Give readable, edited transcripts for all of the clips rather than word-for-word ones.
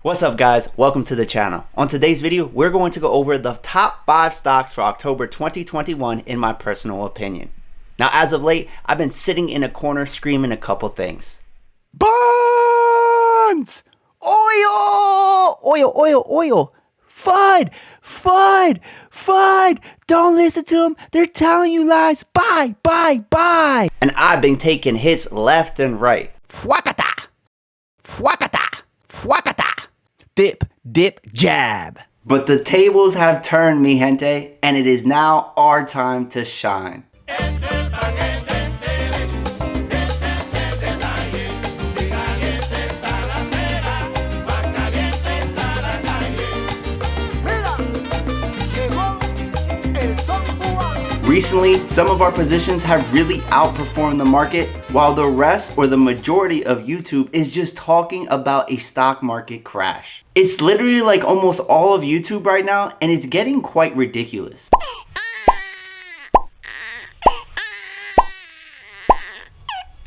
What's up guys, welcome to the channel. On today's video, we're going to go over the top 5 stocks for October 2021 in my personal opinion. Now as of late, I've been sitting in a corner screaming a couple things. Bonds! Oil! FUD! Don't listen to them. They're telling you lies. Buy! And I've been taking hits left and right. Fwakata! Dip, jab. But the tables have turned, mi gente, and it is now our time to shine. Recently, some of our positions have really outperformed the market, while the rest or the majority of YouTube is just talking about a stock market crash. It's literally like almost all of YouTube right now, and it's getting quite ridiculous.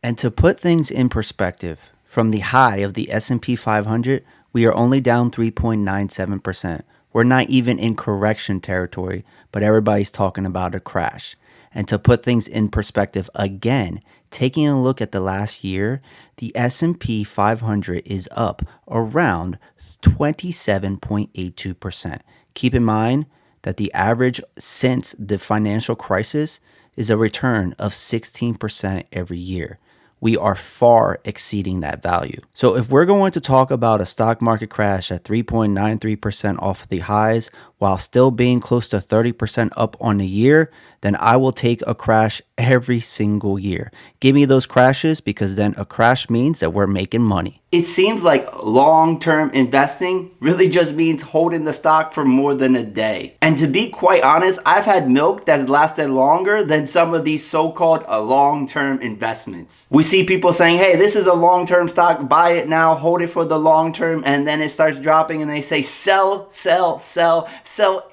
And to put things in perspective, from the high of the S&P 500, we are only down 3.97%. We're not even in correction territory, but everybody's talking about a crash. And to put things in perspective again, taking a look at the last year, the S&P 500 is up around 27.82%. Keep in mind that the average since the financial crisis is a return of 16% every year. We are far exceeding that value. So if we're going to talk about a stock market crash at 3.93% off the highs while still being close to 30% up on the year, then I will take a crash every single year. Give me those crashes, because then a crash means that we're making money. It seems like long-term investing really just means holding the stock for more than a day. And to be quite honest, I've had milk that's lasted longer than some of these so-called long-term investments. We see people saying, hey, this is a long-term stock, buy it now, hold it for the long term, and then it starts dropping and they say sell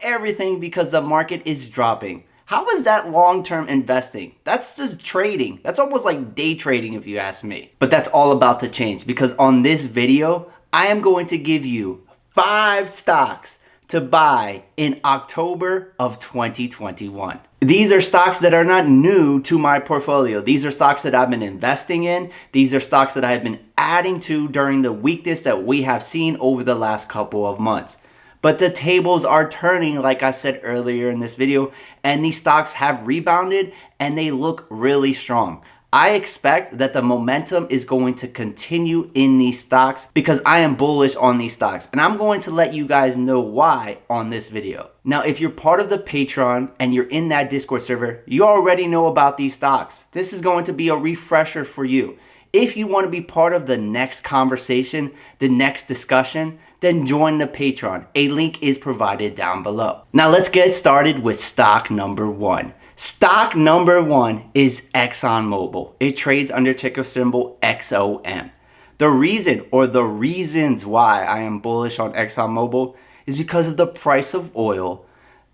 everything because the market is dropping. How is that long-term investing? That's just trading. That's almost like day trading if you ask me. But that's all about to change, because on this video, I am going to give you 5 stocks to buy in October of 2021. These are stocks that are not new to my portfolio. These are stocks that I've been investing in. These are stocks that I've been adding to during the weakness that we have seen over the last couple of months. But the tables are turning, like I said earlier in this video, and these stocks have rebounded and they look really strong. I expect that the momentum is going to continue in these stocks because I am bullish on these stocks, and I'm going to let you guys know why on this video. Now, if you're part of the Patreon and you're in that Discord server, you already know about these stocks. This is going to be a refresher for you. If you want to be part of the next conversation, the next discussion, then join the Patreon. A link is provided down below. Now let's get started with stock number 1. Stock number 1 is ExxonMobil. It trades under ticker symbol XOM. The reason, or the reasons why I am bullish on ExxonMobil is because of the price of oil,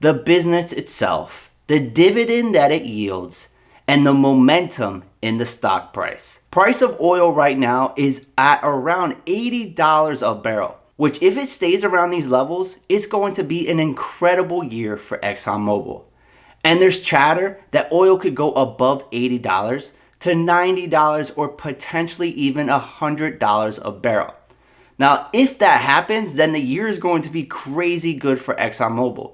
the business itself, the dividend that it yields, and the momentum in the stock price. Price of oil right now is at around $80 a barrel, which if it stays around these levels, it's going to be an incredible year for ExxonMobil. And there's chatter that oil could go above $80 to $90 or potentially even $100 a barrel. Now, if that happens, then the year is going to be crazy good for ExxonMobil.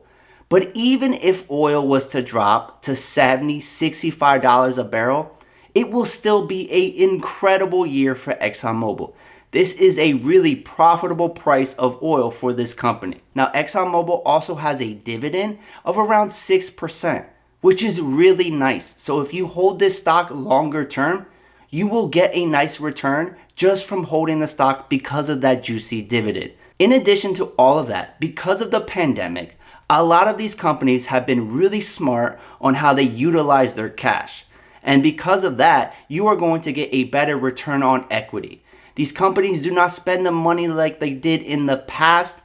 But even if oil was to drop to $70, $65 a barrel, it will still be an incredible year for ExxonMobil. This is a really profitable price of oil for this company. Now, ExxonMobil also has a dividend of around 6%, which is really nice. So if you hold this stock longer term, you will get a nice return just from holding the stock because of that juicy dividend. In addition to all of that, because of the pandemic, a lot of these companies have been really smart on how they utilize their cash. And because of that, you are going to get a better return on equity. These companies do not spend the money like they did in the past,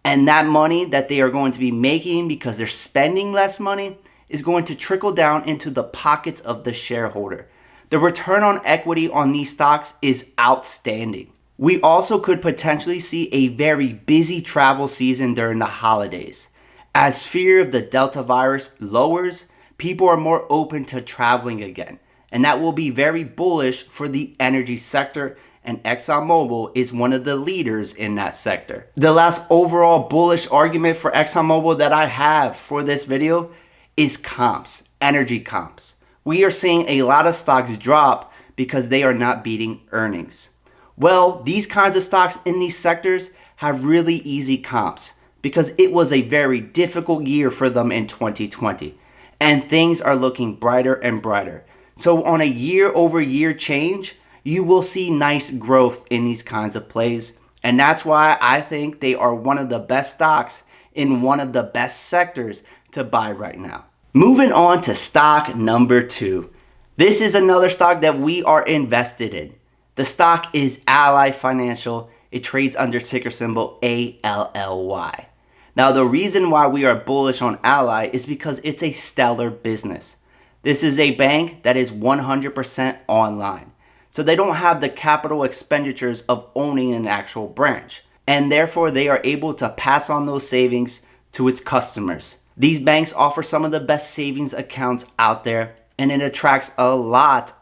and that money that they are going to be making because they're spending less money is going to trickle down into the pockets of the shareholder. The return on equity on these stocks is outstanding. We also could potentially see a very busy travel season during the holidays. As fear of the Delta virus lowers, people are more open to traveling again, and that will be very bullish for the energy sector, and ExxonMobil is one of the leaders in that sector. The last overall bullish argument for ExxonMobil that I have for this video is comps, energy comps. We are seeing a lot of stocks drop because they are not beating earnings. Well, these kinds of stocks in these sectors have really easy comps because it was a very difficult year for them in 2020, and things are looking brighter and brighter. So on a year-over-year change, you will see nice growth in these kinds of plays, and that's why I think they are one of the best stocks in one of the best sectors to buy right now. Moving on to stock number 2. This is another stock that we are invested in. The stock is Ally Financial. It trades under ticker symbol ALLY. Now, the reason why we are bullish on Ally is because it's a stellar business. This is a bank that is 100% online. So they don't have the capital expenditures of owning an actual branch. And therefore, they are able to pass on those savings to its customers. These banks offer some of the best savings accounts out there, and it attracts a lot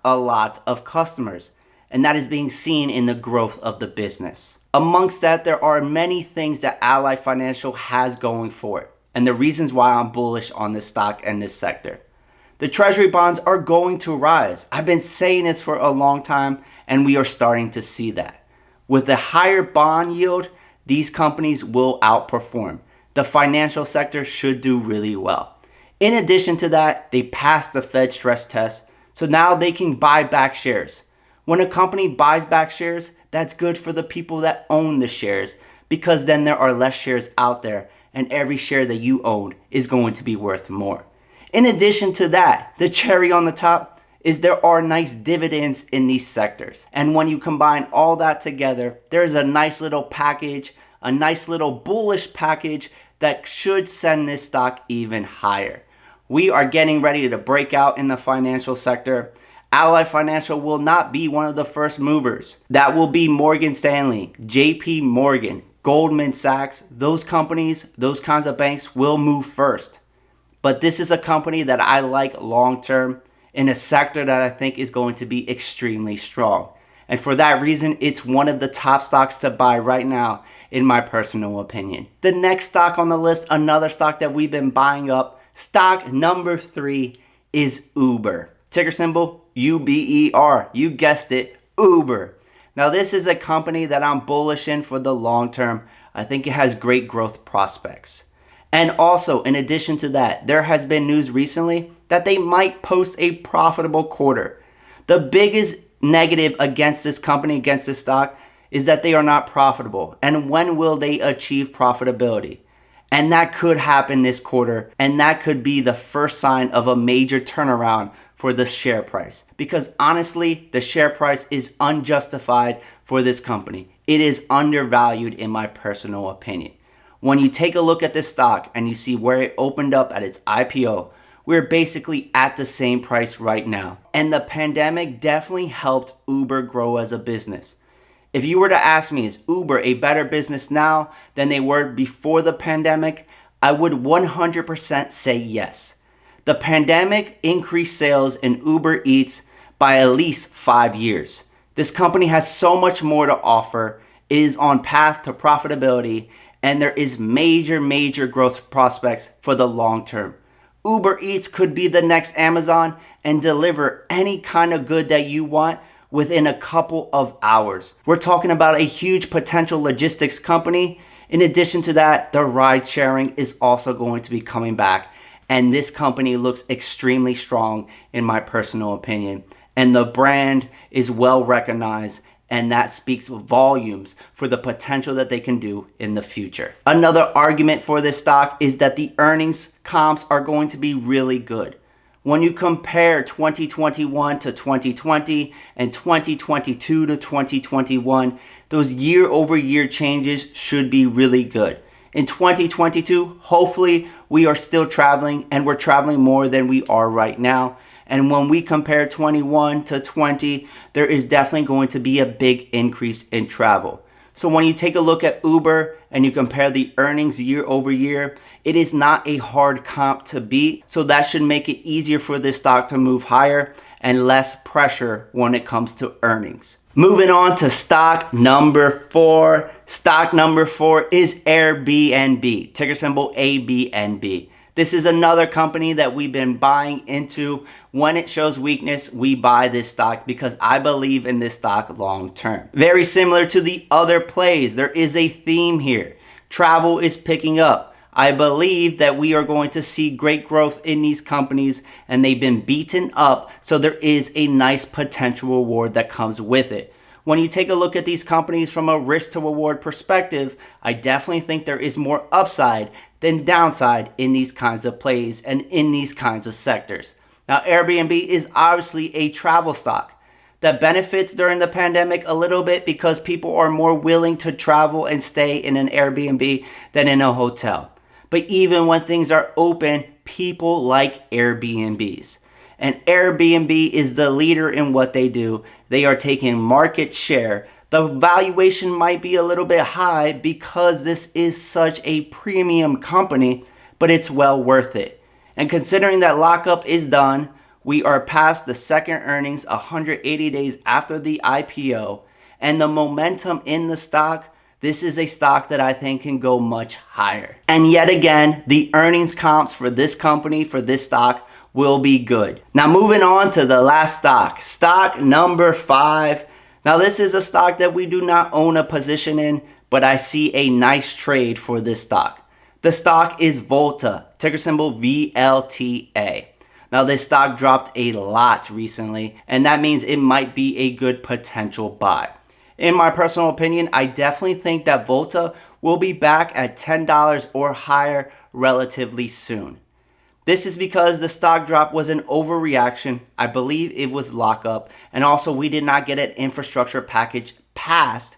of customers. And that is being seen in the growth of the business. Amongst that, there are many things that Ally Financial has going for it, and the reasons why I'm bullish on this stock and this sector. The treasury bonds are going to rise. I've been saying this for a long time, and we are starting to see that. With a higher bond yield, these companies will outperform. The financial sector should do really well. In addition to that, they passed the Fed stress test, so now they can buy back shares. When a company buys back shares, that's good for the people that own the shares, because then there are less shares out there and every share that you own is going to be worth more. In addition to that, the cherry on the top is there are nice dividends in these sectors. And when you combine all that together, there's a nice little package, a nice little bullish package that should send this stock even higher. We are getting ready to break out in the financial sector. Ally Financial will not be one of the first movers. That will be Morgan Stanley, JP Morgan, Goldman Sachs. Those companies, those kinds of banks will move first. But this is a company that I like long term in a sector that I think is going to be extremely strong. And for that reason, it's one of the top stocks to buy right now, in my personal opinion. The next stock on the list, another stock that we've been buying up, stock number 3 is Uber. Ticker symbol UBER. You guessed it, Uber. Now, this is a company that I'm bullish in for the long term. I think it has great growth prospects. And also, in addition to that, there has been news recently that they might post a profitable quarter. The biggest negative against this company, against this stock, is that they are not profitable. And when will they achieve profitability? And that could happen this quarter, and that could be the first sign of a major turnaround for the share price. Because honestly, the share price is unjustified for this company. It is undervalued in my personal opinion. When you take a look at this stock and you see where it opened up at its IPO, we're basically at the same price right now. And the pandemic definitely helped Uber grow as a business. If you were to ask me, is Uber a better business now than they were before the pandemic? I would 100% say yes. The pandemic increased sales in Uber Eats by at least 5 years. This company has so much more to offer. It is on path to profitability, and there is major growth prospects for the long term. Uber Eats could be the next Amazon and deliver any kind of good that you want within a couple of hours. We're talking about a huge potential logistics company. In addition to that, the ride sharing is also going to be coming back. And this company looks extremely strong in my personal opinion. And the brand is well recognized, and that speaks volumes for the potential that they can do in the future. Another argument for this stock is that the earnings comps are going to be really good. When you compare 2021 to 2020 and 2022 to 2021, those year-over-year changes should be really good. In 2022, hopefully we are still traveling, and we're traveling more than we are right now. And when we compare 21 to 20, there is definitely going to be a big increase in travel. So when you take a look at Uber and you compare the earnings year over year, it is not a hard comp to beat. So that should make it easier for this stock to move higher and less pressure when it comes to earnings. Moving on to stock number 4. Stock number 4 is Airbnb, ticker symbol ABNB. This is another company that we've been buying into. When it shows weakness, we buy this stock because I believe in this stock long term. Very similar to the other plays, there is a theme here. Travel is picking up. I believe that we are going to see great growth in these companies, and they've been beaten up, so there is a nice potential reward that comes with it. When you take a look at these companies from a risk to reward perspective, I definitely think there is more upside than downside in these kinds of plays and in these kinds of sectors. Now, Airbnb is obviously a travel stock that benefits during the pandemic a little bit because people are more willing to travel and stay in an Airbnb than in a hotel. But even when things are open, people like Airbnbs. And Airbnb is the leader in what they do. They are taking market share. The valuation might be a little bit high because this is such a premium company, but it's well worth it. And considering that lockup is done, we are past the second earnings 180 days after the IPO, and the momentum in the stock, this is a stock that I think can go much higher. And yet again, the earnings comps for this company, for this stock, will be good. Now moving on to the last stock, stock number 5. Now this is a stock that we do not own a position in, but I see a nice trade for this stock. The stock is Volta, ticker symbol VLTA. Now this stock dropped a lot recently, and that means it might be a good potential buy. In my personal opinion, I definitely think that Volta will be back at $10 or higher relatively soon. This is because the stock drop was an overreaction. I believe it was lockup. And also we did not get an infrastructure package passed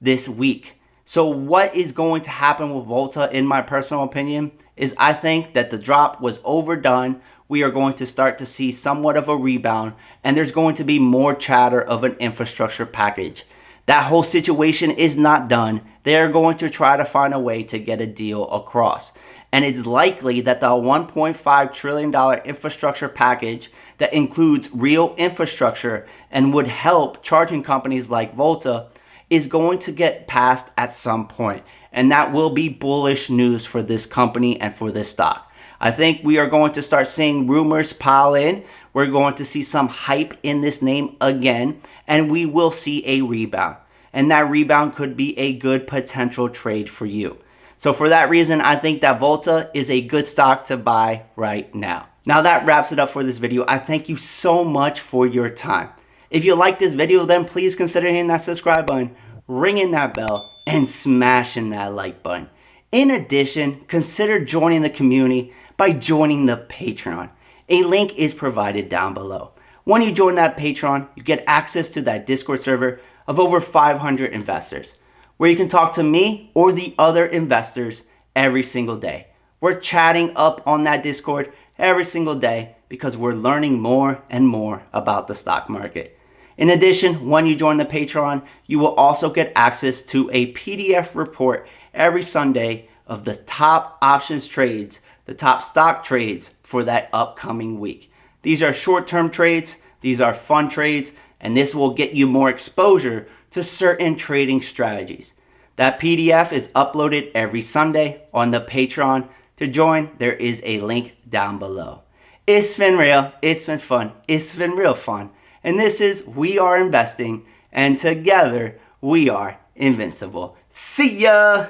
this week. So what is going to happen with Volta, in my personal opinion, is I think that the drop was overdone. We are going to start to see somewhat of a rebound, and there's going to be more chatter of an infrastructure package. That whole situation is not done. They're going to try to find a way to get a deal across. And it's likely that the $1.5 trillion infrastructure package that includes real infrastructure and would help charging companies like Volta is going to get passed at some point. And that will be bullish news for this company and for this stock. I think we are going to start seeing rumors pile in. We're going to see some hype in this name again, and we will see a rebound. And that rebound could be a good potential trade for you. So for that reason, I think that Volta is a good stock to buy right now. Now that wraps it up for this video. I thank you so much for your time. If you like this video, then please consider hitting that subscribe button, ringing that bell, and smashing that like button. In addition, consider joining the community by joining the Patreon. A link is provided down below. When you join that Patreon, you get access to that Discord server of over 500 investors, where you can talk to me or the other investors every single day. We're chatting up on that Discord every single day because we're learning more and more about the stock market. In addition, when you join the Patreon, you will also get access to a PDF report every Sunday of the top options trades, the top stock trades for that upcoming week. These are short-term trades, these are fun trades, and this will get you more exposure to certain trading strategies. That PDF is uploaded every Sunday on the Patreon. To join, there is a link down below. It's been real, it's been fun, it's been real fun. And this is We Are Investing, and together we are invincible. See ya!